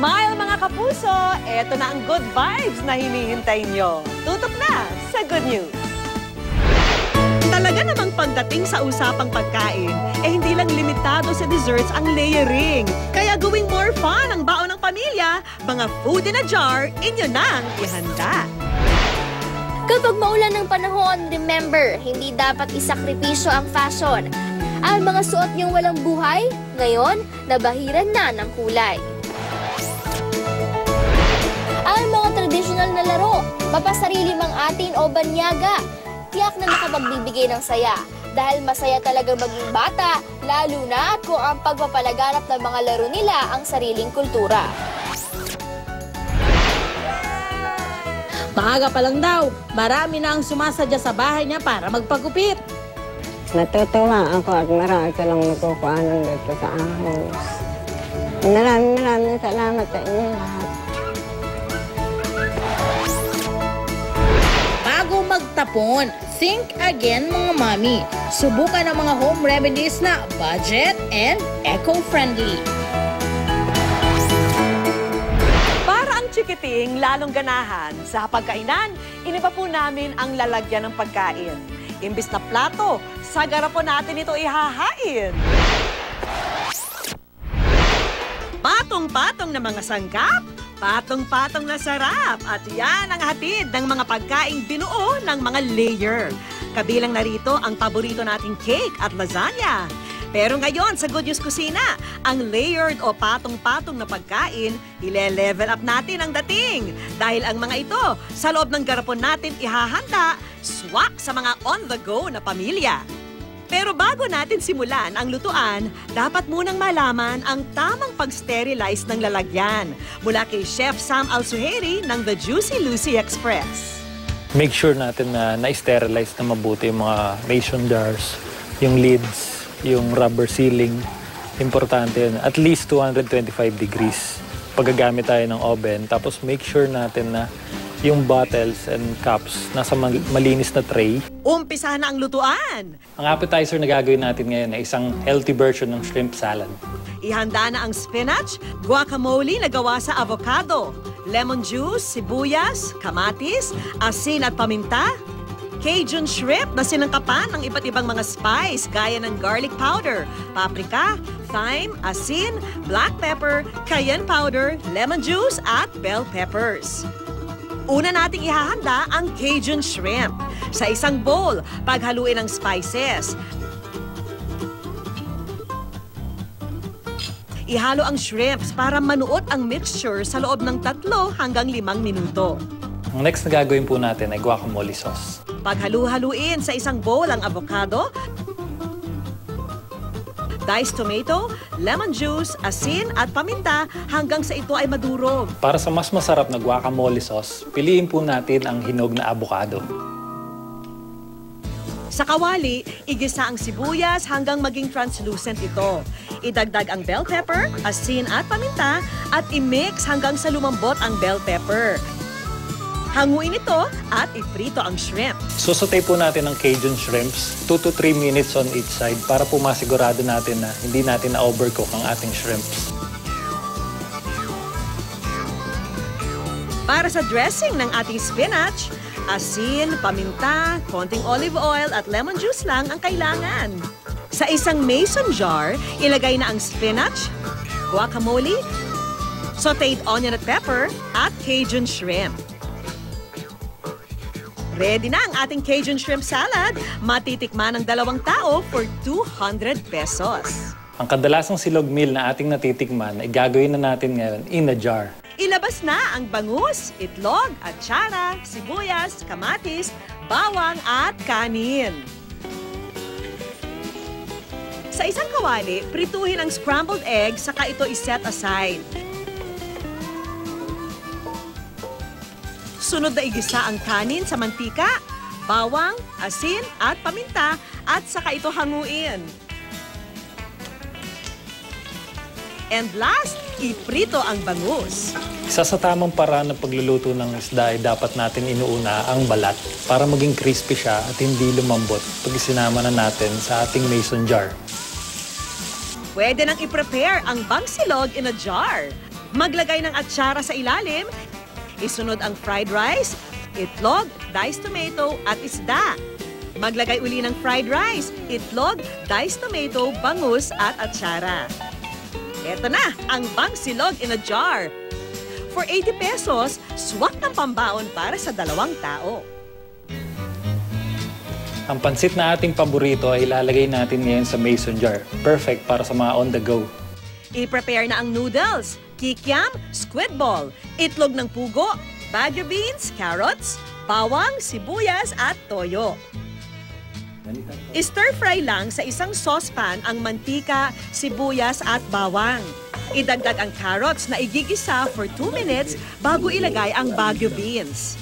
Smile mga kapuso! Eto na ang good vibes na hinihintay nyo. Tutok na sa Good News! Talaga namang pagdating sa usapang pagkain, hindi lang limitado sa desserts ang layering. Kaya gawing more fun ang baon ng pamilya, mga food in a jar, inyo nang ihanda. Kapag maulan ng panahon, remember, hindi dapat isakripisyo ang fashion. Ang mga suot niyong walang buhay, ngayon, nabahiran na ng kulay. Ang mga tradisyonal na laro, mapasarili mang atin o banyaga, tiyak na nakapagbibigay ng saya. Dahil masaya talagang maging bata, lalo na kung ang pagpapalaganap ng mga laro nila ang sariling kultura. Maaga pa lang daw, marami na ang sumasadya sa bahay niya para magpagupit. Natutuwa ako at marami ka lang nagkukuhanan dito sa ahos. Maraming salamat sa inyo lahat. Bago magtapon, think again mga mami. Subukan ang mga home remedies na budget and eco-friendly. Para ang chikiting lalong ganahan sa pagkainan, iniba po namin ang lalagyan ng pagkain. Imbis na plato, sa garapon natin ito ihahain. Patong-patong na mga sangkap, patong-patong na sarap. At yan ang hatid ng mga pagkaing binuo ng mga layer. Kabilang narito ang paborito nating cake at lasagna. Pero ngayon sa Good News Kusina, ang layered o patong-patong na pagkain, ile-level up natin ang dating. Dahil ang mga ito, sa loob ng garapon natin ihahanda, swak sa mga on-the-go na pamilya. Pero bago natin simulan ang lutuan, dapat munang malaman ang tamang pag-sterilize ng lalagyan. Mula kay Chef Sam Alsuheri ng The Juicy Lucy Express. Make sure natin na na-sterilize na mabuti yung mga mason jars, yung lids, yung rubber sealing. Importante yun. At least 225 degrees. Paggagamit tayo ng oven. Tapos make sure natin na yung bottles and cups nasa malinis na tray. Umpisa na ang lutuan! Ang appetizer na gagawin natin ngayon ay isang healthy version ng shrimp salad. Ihanda na ang spinach, guacamole na gawa sa avocado, lemon juice, sibuyas, kamatis, asin at paminta, Cajun shrimp na sinangkapan ng iba't ibang mga spice gaya ng garlic powder, paprika, thyme, asin, black pepper, cayenne powder, lemon juice at bell peppers. Una nating ihahanda ang Cajun shrimp. Sa isang bowl, paghaluin ang spices. Ihalo ang shrimps para manuot ang mixture sa loob ng 3 hanggang 5 minuto. Ang next na gagawin po natin ay guacamole sauce. Paghalu-haluin sa isang bowl ang avocado, diced tomato, lemon juice, asin at paminta hanggang sa ito ay madurog. Para sa mas masarap na guacamole sauce, piliin po natin ang hinog na avocado. Sa kawali, igisa ang sibuyas hanggang maging translucent ito. Idagdag ang bell pepper, asin at paminta at i-mix hanggang sa lumambot ang bell pepper. Hanguin ito at iprito ang shrimp. Susutay po natin ang Cajun shrimps 2 to 3 minutes on each side para po masigurado natin na hindi natin na-overcook ang ating shrimps. Para sa dressing ng ating spinach, asin, paminta, konting olive oil at lemon juice lang ang kailangan. Sa isang mason jar, ilagay na ang spinach, guacamole, sauteed onion at pepper, at Cajun shrimp. Ready na ang ating Cajun shrimp salad. Matitikman ng 2 tao for 200 pesos. Ang kadalasang silog meal na ating natitikman ay gagawin na natin ngayon in a jar. Ilabas na ang bangus, itlog, atsara, sibuyas, kamatis, bawang at kanin. Sa isang kawali, prituhin ang scrambled egg saka ito iset aside. Sunod na igisa ang kanin sa mantika, bawang, asin at paminta at saka ito hanguin. And last, iprito ang bangus. Isa sa tamang paraan ng pagluluto ng isda ay dapat natin inuuna ang balat para maging crispy siya at hindi lumambot pag isinama na natin sa ating mason jar. Pwede nang i-prepare ang bangsilog in a jar. Maglagay ng atsara sa ilalim. Isunod ang fried rice, itlog, diced tomato at isda. Maglagay uli ng fried rice, itlog, diced tomato, bangus at atsara. Eto na, ang Bang Silog in a jar. For 80 pesos, swak ng pambaon para sa 2 tao. Ang pansit na ating paborito ay ilalagay natin ngayon sa mason jar. Perfect para sa mga on the go. I-prepare na ang noodles, kikiam, squid ball, itlog ng pugo, baguio beans, carrots, bawang, sibuyas at toyo. I-stir fry lang sa isang saucepan ang mantika, sibuyas at bawang. Idagdag ang carrots na igigisa for 2 minutes bago ilagay ang baguio beans.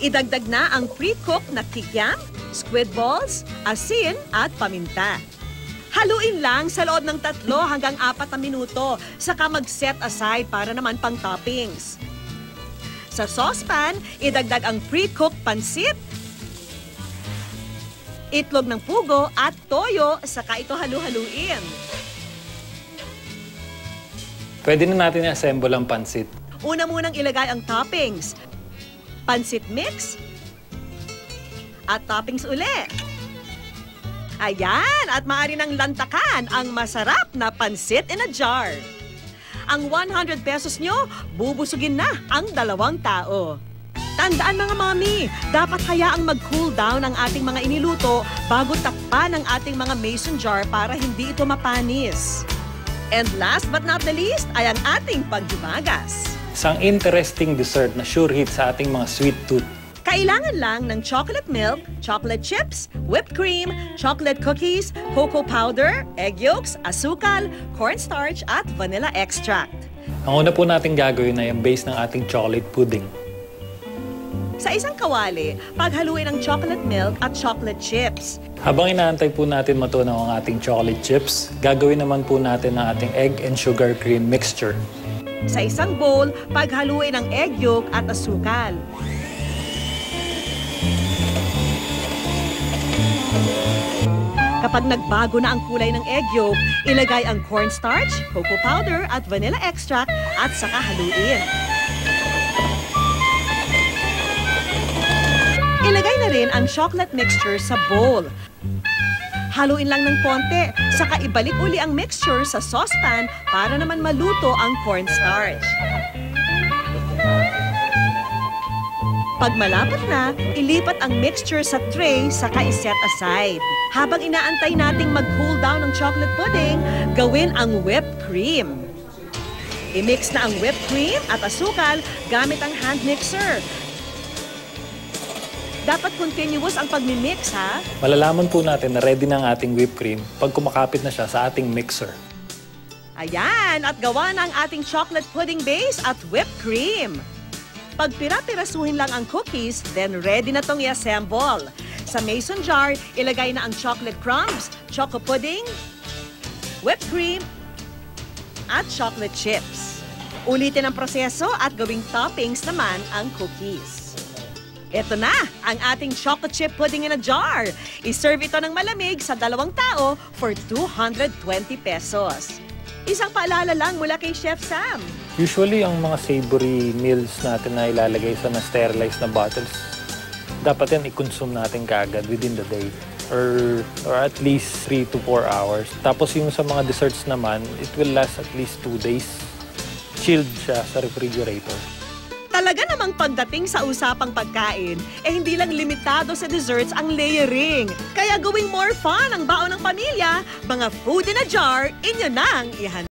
Idagdag na ang pre-cooked na kikiam, squid balls, asin at paminta. Haluin lang sa loob ng 3 hanggang 4 na minuto, saka mag-set aside para naman pang toppings. Sa saucepan, idagdag ang pre-cooked pansit, itlog ng pugo at toyo, saka ito halu-haluin. Pwede na natin i-assemble ang pansit. Una munang ilagay ang toppings, pansit mix, at toppings uli. Ayan, at maaari nang lantakan ang masarap na pansit in a jar. Ang 100 pesos nyo, bubusugin na ang 2 tao. Tandaan mga mami, dapat hayaang mag-cool down ang ating mga iniluto bago takpan ang ating mga mason jar para hindi ito mapanis. And last but not the least ay ang ating pagjumagas. Isang interesting dessert na sure hit sa ating mga sweet tooth. Kailangan lang ng chocolate milk, chocolate chips, whipped cream, chocolate cookies, cocoa powder, egg yolks, asukal, cornstarch at vanilla extract. Ang una po natin gagawin ay ang base ng ating chocolate pudding. Sa isang kawali, paghaluin ang chocolate milk at chocolate chips. Habang inaantay po natin matunaw ang ating chocolate chips, gagawin naman po natin ang ating egg and sugar cream mixture. Sa isang bowl, paghaluin ang egg yolk at asukal. Kapag nagbago na ang kulay ng egg yolk, ilagay ang cornstarch, cocoa powder at vanilla extract at saka haluin. Ilagay na rin ang chocolate mixture sa bowl. Haluin lang ng konti, saka ibalik uli ang mixture sa saucepan para naman maluto ang cornstarch. Pag malapot na, ilipat ang mixture sa tray saka iset aside. Habang inaantay nating mag-cool down ang chocolate pudding, gawin ang whipped cream. I-mix na ang whipped cream at asukal gamit ang hand mixer. Dapat continuous ang pagmimix, ha? Malalaman po natin na ready na ang ating whipped cream pag kumakapit na siya sa ating mixer. Ayan, at gawa na ang ating chocolate pudding base at whipped cream. Pag pira-pirasuhin lang ang cookies, then ready na tong i-assemble. Sa mason jar, ilagay na ang chocolate crumbs, choco pudding, whipped cream, at chocolate chips. Ulitin ang proseso at gawing toppings naman ang cookies. Ito na, ang ating chocolate chip pudding in a jar. I-serve ito ng malamig sa 2 tao for 220 pesos. Isang paalala lang mula kay Chef Sam. Usually, ang mga savory meals natin na ilalagay sa na-sterilized na bottles, dapat yan i-consume natin kaagad within the day. Or at least 3 to 4 hours. Tapos yung sa mga desserts naman, it will last at least 2 days. Chilled siya sa refrigerator. Talaga namang pagdating sa usapang pagkain, hindi lang limitado sa desserts ang layering. Kaya gawing more fun ang baon ng pamilya, mga food in a jar, inyo nang ihanda.